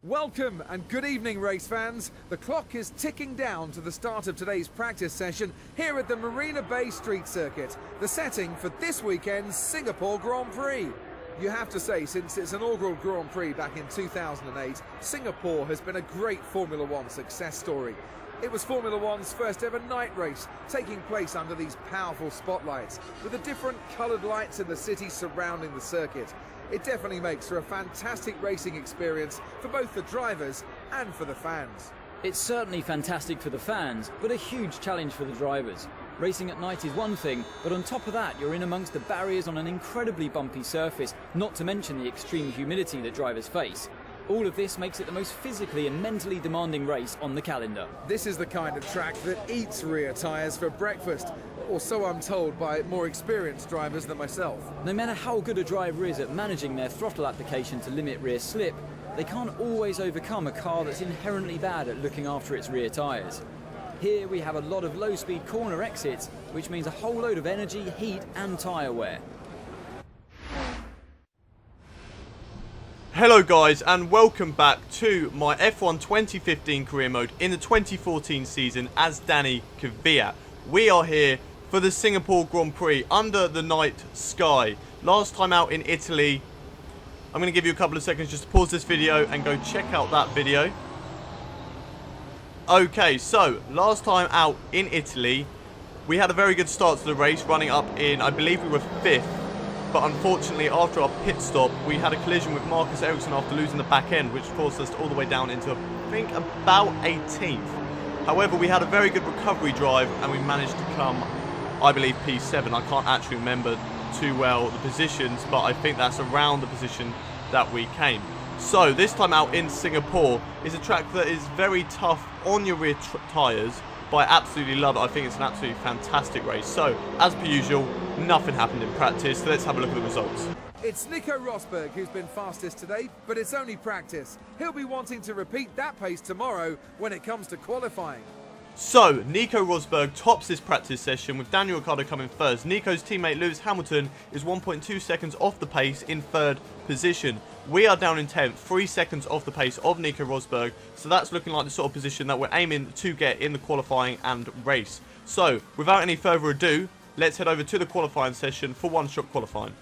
Welcome and good evening, race fans. The clock is ticking down to the start of today's practice session here at the Marina Bay Street Circuit, the setting for this weekend's Singapore Grand Prix. You have to say, since its inaugural Grand Prix back in 2008, Singapore has been a great Formula One success story. It was Formula One's first ever night race, taking place under these powerful spotlights, with the different coloured lights in the city surrounding the circuit. It definitely makes for a fantastic racing experience for both the drivers and for the fans. It's certainly fantastic for the fans, but a huge challenge for the drivers. Racing at night is one thing, but on top of that, you're in amongst the barriers on an incredibly bumpy surface, not to mention the extreme humidity that drivers face. All of this makes it the most physically and mentally demanding race on the calendar. This is the kind of track that eats rear tyres for breakfast, or so I'm told by more experienced drivers than myself. No matter how good a driver is at managing their throttle application to limit rear slip, they can't always overcome a car that's inherently bad at looking after its rear tyres. Here we have a lot of low-speed corner exits, which means a whole load of energy, heat and tyre wear. Hello guys, and welcome back to my F1 2015 career mode in the 2014 season as Daniil Kvyat. We are here for the Singapore Grand Prix under the night sky. Last time out in Italy. I'm going to give you a couple of seconds just to pause this video and go check out that video. Okay, so last time out in Italy, we had a very good start to the race, running up in, I believe we were 5th. But unfortunately, after our pit stop, we had a collision with Marcus Ericsson after losing the back end, which forced us all the way down into, I think, about 18th. However, we had a very good recovery drive, and we managed to come, I believe, P7. I can't actually remember too well the positions, but I think that's around the position that we came. So, this time out in Singapore is a track that is very tough on your rear tyres, but I absolutely love it. I think it's an absolutely fantastic race. So, as per usual, nothing happened in practice, so let's have a look at the results. It's Nico Rosberg who's been fastest today, but it's only practice. He'll be wanting to repeat that pace tomorrow when it comes to qualifying. So, Nico Rosberg tops this practice session with Daniel Ricciardo coming first. Nico's teammate Lewis Hamilton is 1.2 seconds off the pace in 3rd position. We are down in 10th, 3 seconds off the pace of Nico Rosberg. So that's looking like the sort of position that we're aiming to get in the qualifying and race. So, without any further ado, let's head over to the qualifying session for one-shot qualifying.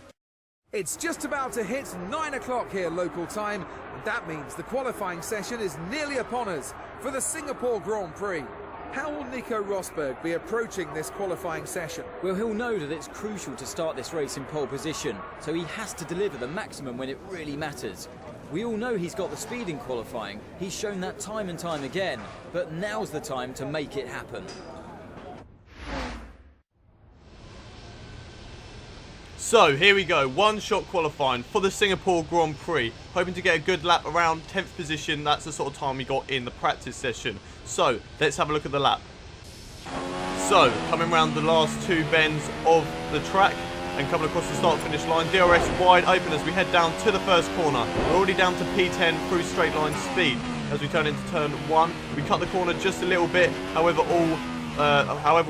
It's just about to hit 9 o'clock here local time. That means the qualifying session is nearly upon us for the Singapore Grand Prix. How will Nico Rosberg be approaching this qualifying session? Well, he'll know that it's crucial to start this race in pole position, so he has to deliver the maximum when it really matters. We all know he's got the speed in qualifying, he's shown that time and time again, but now's the time to make it happen. So, here we go, one-shot qualifying for the Singapore Grand Prix. Hoping to get a good lap around 10th position. That's the sort of time we got in the practice session. So, let's have a look at the lap. So, coming around the last 2 bends of the track and coming across the start-finish line. DRS wide open as we head down to the first corner. We're already down to P10 through straight line speed. As we turn into turn 1, we cut the corner just a little bit. However,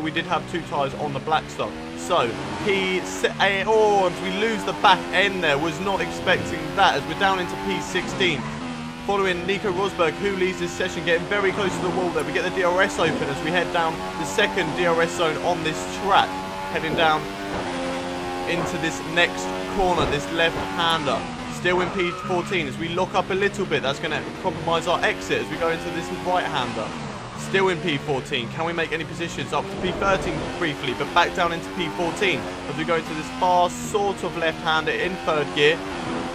we did have 2 tyres on the black stuff. So, and we lose the back end there. Was not expecting that as we're down into P16. Following Nico Rosberg, who leads this session, getting very close to the wall there. We get the DRS open as we head down the second DRS zone on this track. Heading down into this next corner, this left-hander. Still in P14 as we lock up a little bit. That's going to compromise our exit as we go into this right-hander. Still in P14. Can we make any positions? Up to P13 briefly, but back down into P14 as we go into this far sort of left-hander in 3rd gear.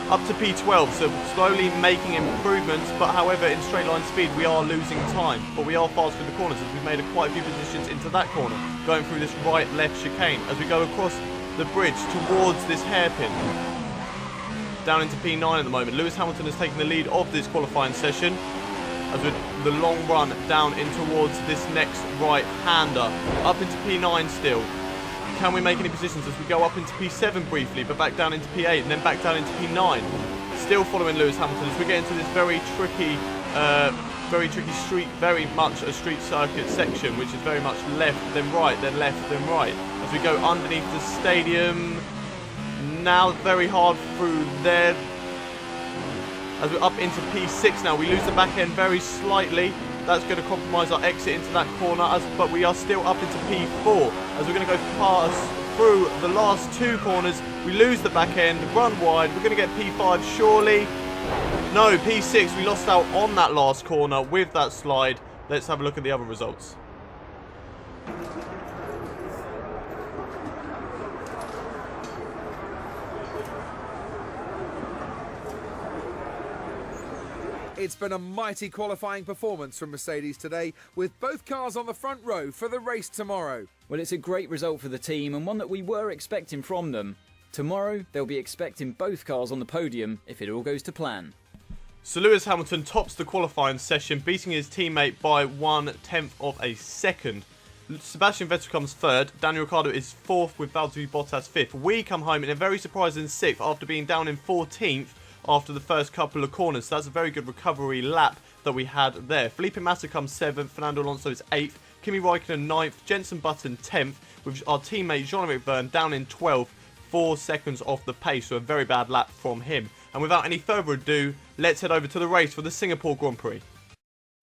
Up to P12, so slowly making improvements, but however in straight line speed we are losing time. But we are fast through the corners as we've made quite a few positions into that corner. Going through this right-left chicane as we go across the bridge towards this hairpin. Down into P9 at the moment. Lewis Hamilton has taken the lead of this qualifying session. As with the long run down in towards this next right-hander. Up into P9 still. Can we make any positions as we go up into P7 briefly, but back down into P8 and then back down into P9? Still following Lewis Hamilton as we get into this very tricky street, very much a street circuit section, which is very much left, then right, then left, then right. As we go underneath the stadium. Now very hard through there. as we're up into P6 now. We lose the back end very slightly. That's going to compromise our exit into that corner, but we are still up into P4 as we're going to go past through the last two corners. We lose the back end, run wide. We're going to get P5 surely. No, P6. We lost out on that last corner with that slide. Let's have a look at the other results. It's been a mighty qualifying performance from Mercedes today, with both cars on the front row for the race tomorrow. Well, it's a great result for the team and one that we were expecting from them. Tomorrow, they'll be expecting both cars on the podium if it all goes to plan. So Lewis Hamilton tops the qualifying session, beating his teammate by 1/10 of a second. Sebastian Vettel comes third. Daniil Ricciardo is fourth with Valtteri Bottas fifth. We come home in a very surprising sixth after being down in 14th after the first couple of corners. So that's a very good recovery lap that we had there. Felipe Massa comes 7th, Fernando Alonso is 8th, Kimi Raikkonen 9th, Jenson Button 10th, with our teammate Jean-Éric Vergne down in 12th, 4 seconds off the pace, so a very bad lap from him. And without any further ado, let's head over to the race for the Singapore Grand Prix.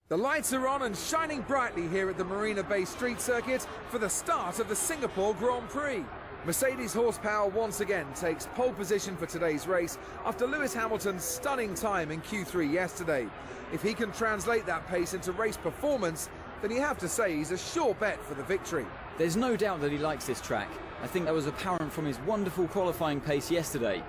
The lights are on and shining brightly here at the Marina Bay Street Circuit for the start of the Singapore Grand Prix. Mercedes horsepower once again takes pole position for today's race after Lewis Hamilton's stunning time in Q3 yesterday. If he can translate that pace into race performance, then you have to say he's a sure bet for the victory. There's no doubt that he likes this track. I think that was apparent from his wonderful qualifying pace yesterday.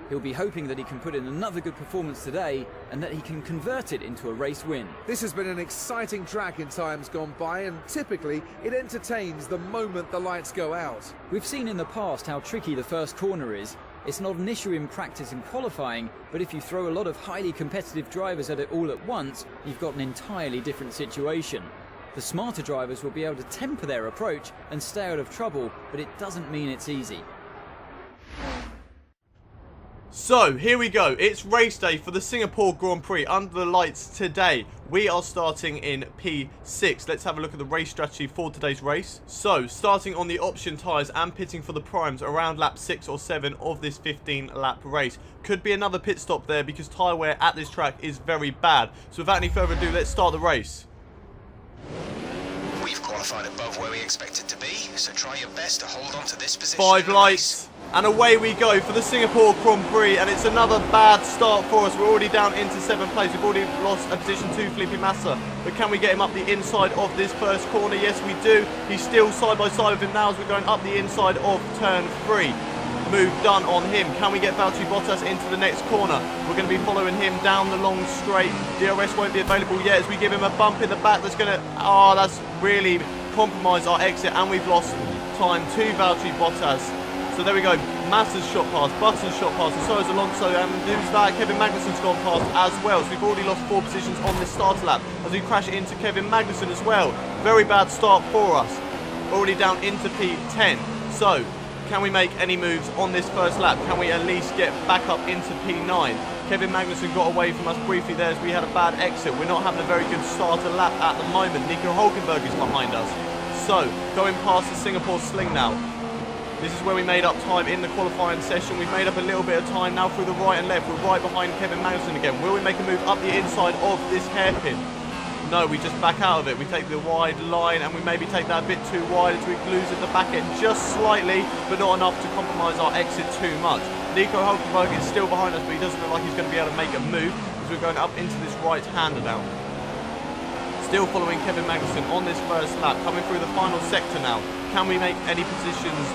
He'll be hoping that he can put in another good performance today and that he can convert it into a race win. This has been an exciting track in times gone by, and typically it entertains the moment the lights go out. We've seen in the past how tricky the first corner is. It's not an issue in practice and qualifying, but if you throw a lot of highly competitive drivers at it all at once, you've got an entirely different situation. The smarter drivers will be able to temper their approach and stay out of trouble, but it doesn't mean it's easy. So, here we go. It's race day for the Singapore Grand Prix under the lights today. We are starting in P6. Let's have a look at the race strategy for today's race. So, starting on the option tyres and pitting for the primes around lap 6 or 7 of this 15-lap race. Could be another pit stop there because tyre wear at this track is very bad. So, without any further ado, let's start the race. We've qualified above where we expected to be, so try your best to hold on to this position. 5 lights. And away we go for the Singapore Grand Prix, and it's another bad start for us. We're already down into 7th place. We've already lost a position to Felipe Massa. But can we get him up the inside of this first corner? Yes, we do. He's still side by side with him now as we're going up the inside of turn 3. Move done on him. Can we get Valtteri Bottas into the next corner? We're going to be following him down the long straight. DRS won't be available yet as we give him a bump in the back. That's going to... Oh, that's really compromised our exit, and we've lost time to Valtteri Bottas. So there we go, Massa's shot past, Button's shot past, and so is Alonso, and who's that? Kevin Magnussen's gone past as well. So we've already lost 4 positions on this starter lap as we crash into Kevin Magnussen as well. Very bad start for us. Already down into P10. So, can we make any moves on this first lap? Can we at least get back up into P9? Kevin Magnussen got away from us briefly there as we had a bad exit. We're not having a very good starter lap at the moment. Nico Hülkenberg is behind us. So, going past the Singapore Sling now. This is where we made up time in the qualifying session. We've made up a little bit of time now through the right and left. We're right behind Kevin Magnussen again. Will we make a move up the inside of this hairpin? No, we just back out of it. We take the wide line and we maybe take that a bit too wide as we lose at the back end just slightly, but not enough to compromise our exit too much. Nico Hülkenberg is still behind us, but he doesn't look like he's going to be able to make a move as we're going up into this right-hander now. Still following Kevin Magnussen on this first lap, coming through the final sector now. Can we make any positions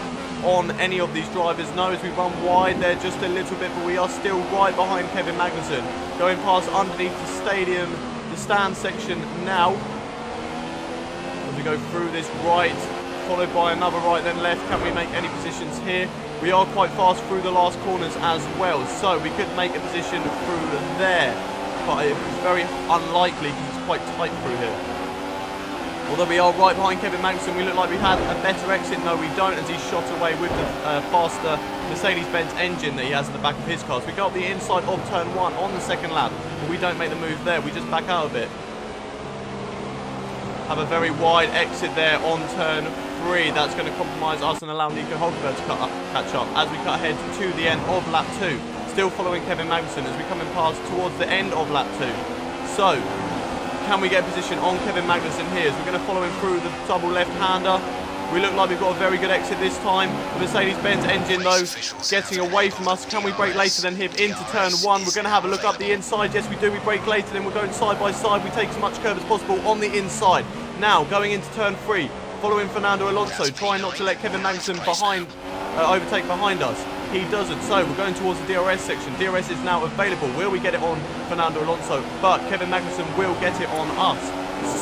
on any of these drivers? No, as we run wide there just a little bit, but we are still right behind Kevin Magnussen. Going past underneath the stadium, the stand section now. As we go through this right, followed by another right, then left. Can we make any positions here? We are quite fast through the last corners as well, so we could make a position through there. But it was very unlikely because it's quite tight through here. Although we are right behind Kevin Magnussen, we look like we had a better exit. No, we don't, as he's shot away with the faster Mercedes-Benz engine that he has in the back of his car. So we go up the inside of turn 1 on the second lap, but we don't make the move there. We just back out of it. Have a very wide exit there on turn 3. That's going to compromise us and allow Nico Hülkenberg to catch up as we cut ahead to the end of lap 2. Still following Kevin Magnussen as we come in past towards the end of lap 2. So, can we get a position on Kevin Magnussen here as we're going to follow him through the double left-hander. We look like we've got a very good exit this time. The Mercedes-Benz engine, though, getting away from us. Can we brake later than him into turn 1? We're going to have a look up the inside. Yes, we do. We brake later than we're going side by side. We take as much curve as possible on the inside. Now, going into turn 3, following Fernando Alonso, trying not to let Kevin Magnussen overtake behind us. He doesn't, so we're going towards the DRS section. DRS is now available. Will we get it on Fernando Alonso? But Kevin Magnussen will get it on us.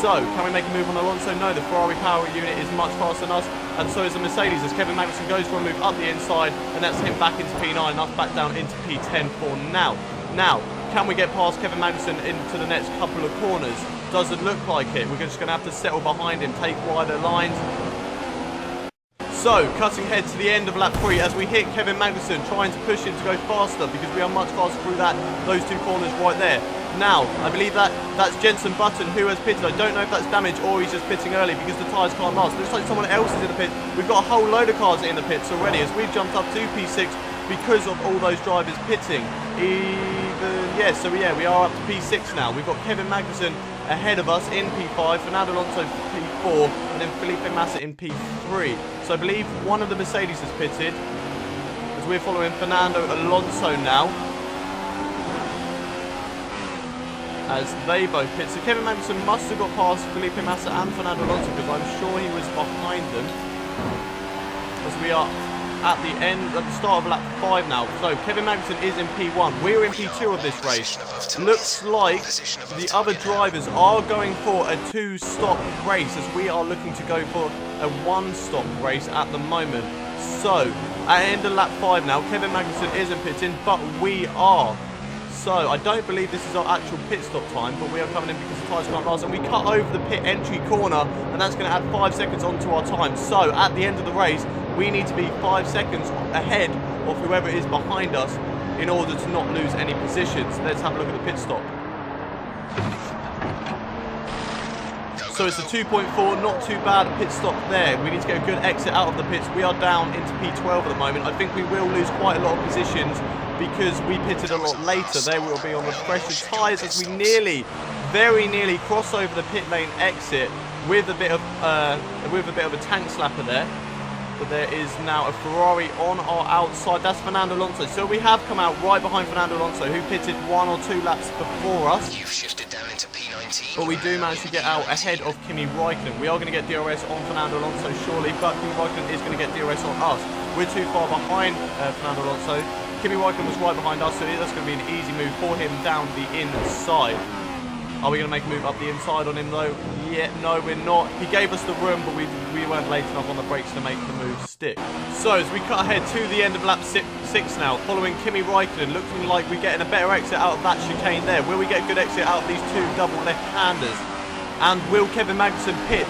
So, can we make a move on Alonso? No, the Ferrari power unit is much faster than us, and so is the Mercedes as Kevin Magnussen goes for a move up the inside, and that's him back into P9 and us back down into P10 for now. Now, can we get past Kevin Magnussen into the next couple of corners? Doesn't look like it. We're just going to have to settle behind him, take wider lines. So, cutting ahead to the end of lap 3 as we hit Kevin Magnussen, trying to push him to go faster because we are much faster through those two corners right there. Now, I believe that's Jenson Button who has pitted. I don't know if that's damage or he's just pitting early because the tyres can't last. Looks like someone else is in the pit. We've got a whole load of cars in the pits already as we've jumped up to P6 because of all those drivers pitting. We are up to P6 now. We've got Kevin Magnussen ahead of us in P5, Fernando Alonso P4, and then Felipe Massa in P3. So I believe one of the Mercedes has pitted as we're following Fernando Alonso now, as they both pit. So Kevin Magnussen must have got past Felipe Massa and Fernando Alonso because I'm sure he was behind them. As we are at the start of lap 5 now. So Kevin Magnussen is in P1. We're in P2 of this race. Looks like the other drivers are going for a 2-stop race as we are looking to go for a 1-stop race at the moment. So at the end of lap 5 now, Kevin Magnussen isn't pitting, but we are. So I don't believe this is our actual pit stop time, but we are coming in because the tyres can't last, and we cut over the pit entry corner, and that's going to add 5 seconds onto our time. So at the end of the race, we need to be 5 seconds ahead of whoever is behind us in order to not lose any positions. Let's have a look at the pit stop. So it's a 2.4, not too bad pit stop there. We need to get a good exit out of the pits. We are down into P12 at the moment. I think we will lose quite a lot of positions because we pitted a lot later. There will be on the fresher tyres as we very nearly cross over the pit lane exit with a bit of a tank slapper there. But there is now a Ferrari on our outside. That's Fernando Alonso. So we have come out right behind Fernando Alonso, who pitted 1 or 2 laps before us. You've shifted down into P19. But we do manage to get out ahead of Kimi Räikkönen. We are going to get DRS on Fernando Alonso surely, but Kimi Räikkönen is going to get DRS on us. We're too far behind Fernando Alonso. Kimi Räikkönen was right behind us, so that's going to be an easy move for him down the inside. Are we going to make a move up the inside on him though? Yeah, no, we're not. He gave us the room, but we weren't late enough on the brakes to make the move stick. So as we cut ahead to the end of lap 6 now, following Kimi Räikkönen, looking like we're getting a better exit out of that chicane there. Will we get a good exit out of these 2 double left-handers? And will Kevin Magnussen pit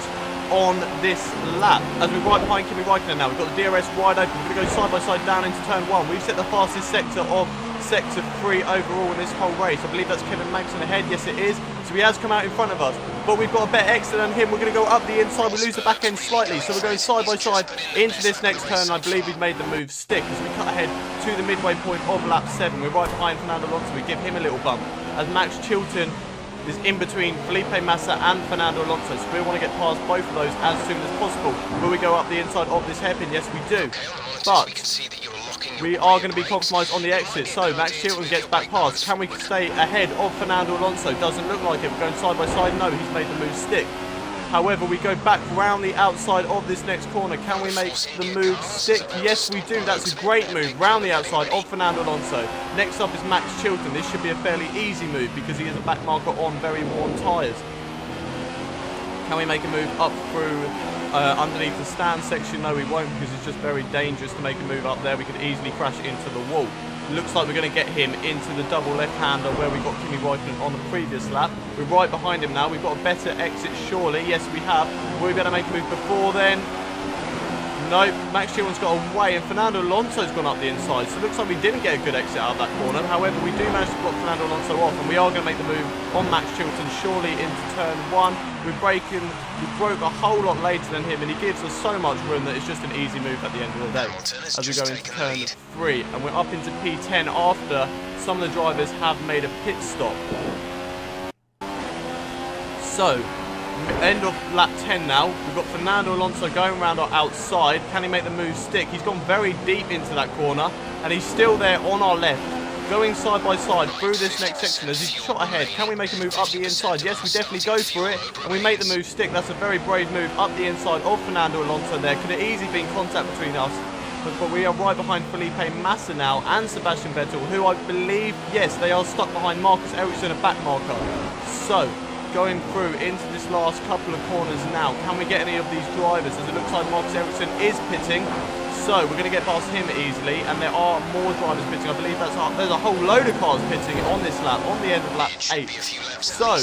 on this lap? As we're right behind Kimi Räikkönen now, we've got the DRS wide open. We're going to go side by side down into turn 1. We've set the fastest sector of Sector 3 overall in this whole race. I believe that's Kevin Magnussen ahead. Yes, it is. So he has come out in front of us. But we've got a better exit than him. We're going to go up the inside. We lose the back end slightly. So we're going side by side into this next turn. I believe we've made the move stick as we cut ahead to the midway point of lap 7. We're right behind Fernando Alonso. We give him a little bump as Max Chilton is in between Felipe Massa and Fernando Alonso. So we want to get past both of those as soon as possible. Will we go up the inside of this hairpin? Yes, we do. But we are going to be compromised on the exit. So Max Chilton gets back past. Can we stay ahead of Fernando Alonso? Doesn't look like it. We're going side by side. No, he's made the move stick. However, we go back round the outside of this next corner. Can we make the move stick? Yes, we do. That's a great move. Round the outside of Fernando Alonso. Next up is Max Chilton. This should be a fairly easy move because he is a back marker on very worn tyres. Can we make a move up through underneath the stand section? No, we won't because it's just very dangerous to make a move up there. We could easily crash into the wall. Looks like we're going to get him into the double left-hander where we got Kimi Räikkönen on the previous lap. We're right behind him now. We've got a better exit surely. Yes, we have. Will we better make a move before then? No, Max Chilton's got away, and Fernando Alonso's gone up the inside. So it looks like we didn't get a good exit out of that corner. However, we do manage to block Fernando Alonso off, and we are going to make the move on Max Chilton surely into turn 1. We broke a whole lot later than him, and he gives us so much room that it's just an easy move at the end of the day. As we go into turn 3, and we're up into P10 after some of the drivers have made a pit stop. So, end of lap 10 now. We've got Fernando Alonso going around our outside. Can he make the move stick? He's gone very deep into that corner, and he's still there on our left, going side by side through this next section as he's shot ahead. Can we make a move up the inside? Yes, we definitely go for it, and we make the move stick. That's a very brave move up the inside of Fernando Alonso there. Could have easily been contact between us, but we are right behind Felipe Massa now and Sebastian Vettel, who I believe, yes, they are stuck behind Marcus Ericsson, a back marker. So, going through into this last couple of corners now. Can we get any of these drivers? As it looks like Marcus Ericsson is pitting. So we're going to get past him easily, and there are more drivers pitting. I believe there's a whole load of cars pitting on this lap, on the end of lap 8. So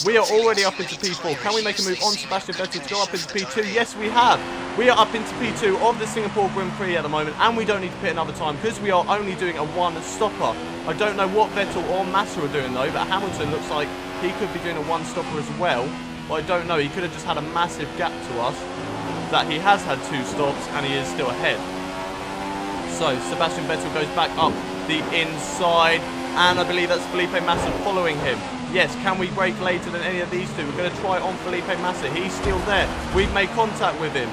we are already up into P4. Can we make a move on Sebastian Vettel to go up into P2? Yes, we have. We are up into P2 of the Singapore Grand Prix at the moment, and we don't need to pit another time because we are only doing a one-stopper. I don't know what Vettel or Massa are doing though, but Hamilton looks like he could be doing a one-stopper as well. But I don't know. He could have just had a massive gap to us. That he has had 2 stops and he is still ahead. So Sebastian Vettel goes back up the inside, and I believe that's Felipe Massa following him. Yes, can we brake later than any of these two? We're going to try on Felipe Massa. He's still there. We've made contact with him.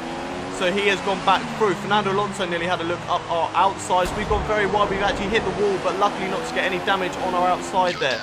So he has gone back through. Fernando Alonso nearly had a look up our outsides. We've gone very wide. We've actually hit the wall, but luckily not to get any damage on our outside there.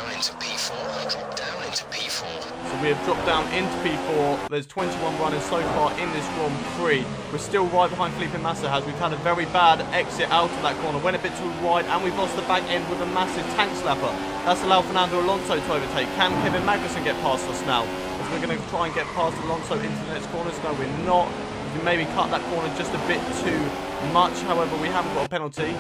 So we have dropped down into P4. There's 21 runners so far in this Grand Prix. We're still right behind Felipe Massa as we've had a very bad exit out of that corner. Went a bit too wide, and we've lost the back end with a massive tank slapper. That's allowed Fernando Alonso to overtake. Can Kevin Magnussen get past us now? As we're going to try and get past Alonso into the next corners. No, we're not. We maybe cut that corner just a bit too much. However, we haven't got a penalty.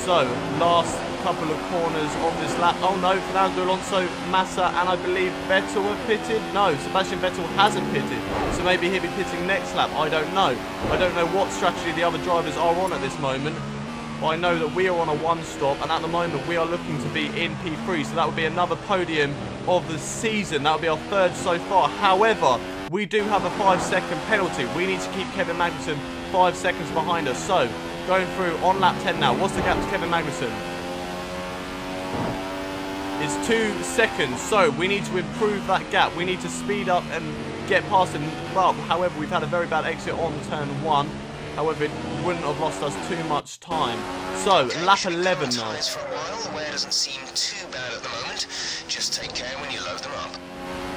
So, last couple of corners of this lap. Oh no, Fernando Alonso, Massa, and I believe Vettel have pitted. No, Sebastian Vettel hasn't pitted. So maybe he'll be pitting next lap. I don't know. I don't know what strategy the other drivers are on at this moment. But I know that we are on a one-stop, and at the moment we are looking to be in P3. So that would be another podium of the season. That would be our 3rd so far. However, we do have a 5-second penalty. We need to keep Kevin Magnussen 5 seconds behind us. So, going through on lap 10 now. What's the gap to Kevin Magnussen? It's 2 seconds. So, we need to improve that gap. We need to speed up and get past him. But, however, we've had a very bad exit on turn 1. However, it wouldn't have lost us too much time. So, lap 11 now. For a while, the wear doesn't seem too bad at the moment. Just take care when you load them up.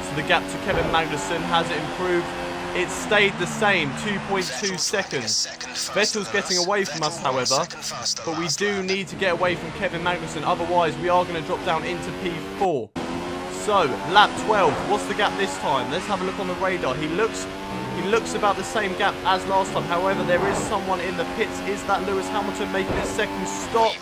So the gap to Kevin Magnussen, has it improved? It stayed the same, 2.2 seconds. Vettel's getting away from us, however, but we do need to get away from Kevin Magnussen, otherwise we are going to drop down into P4. So, lap 12, what's the gap this time? Let's have a look on the radar. He looks about the same gap as last time. However, there is someone in the pits. Is that Lewis Hamilton making his 2nd stop?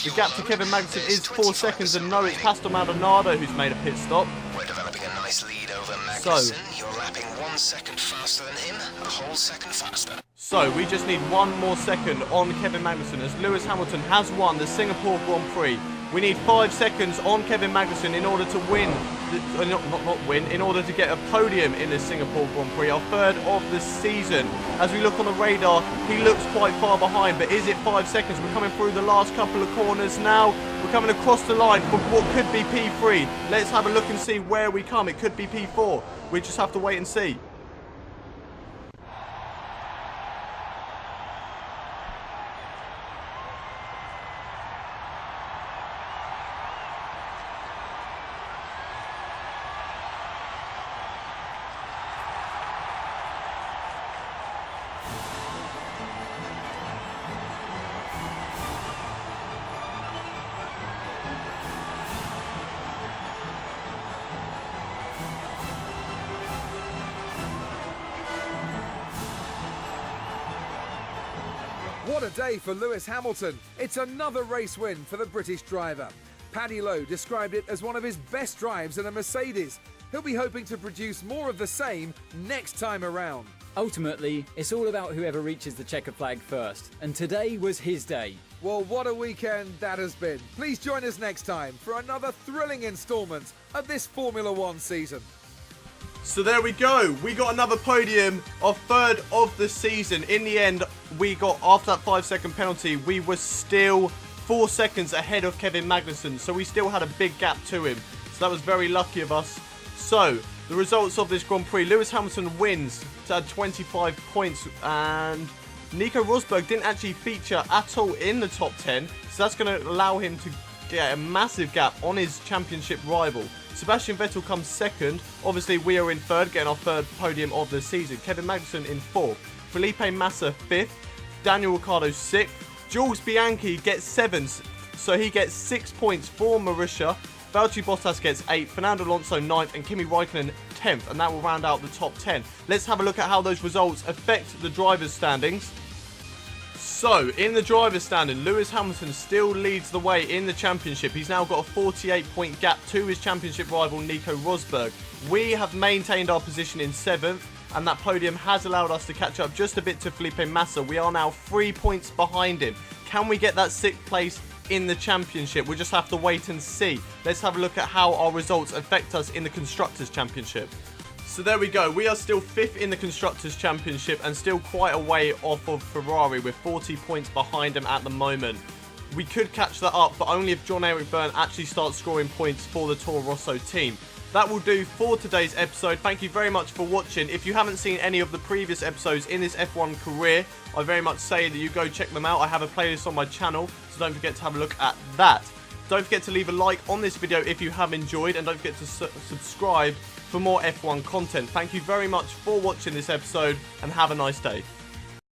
The gap to Kevin Magnussen is 4 seconds, and no, it's Pastor Maldonado who's made a pit stop. We're developing a nice lead over Magnussen. You're lapping 1 second faster than him, a whole second faster. So we just need 1 more second on Kevin Magnussen, as Lewis Hamilton has won the Singapore Grand Prix. We need 5 seconds on Kevin Magnussen in order to win, in order to get a podium in the Singapore Grand Prix, our 3rd of the season. As we look on the radar, he looks quite far behind, but is it 5 seconds? We're coming through the last couple of corners now. We're coming across the line for what could be P3. Let's have a look and see where we come. It could be P4. We just have to wait and see. What a day for Lewis Hamilton. It's another race win for the British driver. Paddy Lowe described it as one of his best drives in a Mercedes. He'll be hoping to produce more of the same next time around. Ultimately, it's all about whoever reaches the checker flag first, and today was his day. Well, what a weekend that has been. Please join us next time for another thrilling instalment of this Formula One season. So there we go. We got another podium, our third of the season. In the end, we got, after that 5-second penalty, we were still 4 seconds ahead of Kevin Magnussen. So we still had a big gap to him. So that was very lucky of us. So, the results of this Grand Prix. Lewis Hamilton wins to add 25 points. And Nico Rosberg didn't actually feature at all in the top 10. So that's going to allow him to get a massive gap on his championship rival. Sebastian Vettel comes second. Obviously, we are in third, getting our third podium of the season. Kevin Magnussen in fourth. Felipe Massa fifth. Daniel Ricciardo sixth. Jules Bianchi gets seventh, so he gets 6 points for Marussia. Valtteri Bottas gets 8th, Fernando Alonso 9th, and Kimi Raikkonen 10th, and that will round out the top 10. Let's have a look at how those results affect the drivers' standings. So, in the driver's standing, Lewis Hamilton still leads the way in the championship. He's now got a 48-point gap to his championship rival, Nico Rosberg. We have maintained our position in 7th, and that podium has allowed us to catch up just a bit to Felipe Massa. We are now 3 points behind him. Can we get that 6th place in the championship? We'll just have to wait and see. Let's have a look at how our results affect us in the Constructors' Championship. So there we go. We are still 5th in the Constructors' Championship and still quite a way off of Ferrari with 40 points behind them at the moment. We could catch that up, but only if John-Eric Byrne actually starts scoring points for the Toro Rosso team. That will do for today's episode. Thank you very much for watching. If you haven't seen any of the previous episodes in this F1 career, I very much say that you go check them out. I have a playlist on my channel, so don't forget to have a look at that. Don't forget to leave a like on this video if you have enjoyed, and don't forget to subscribe for more F1 content. Thank you very much for watching this episode, and have a nice day.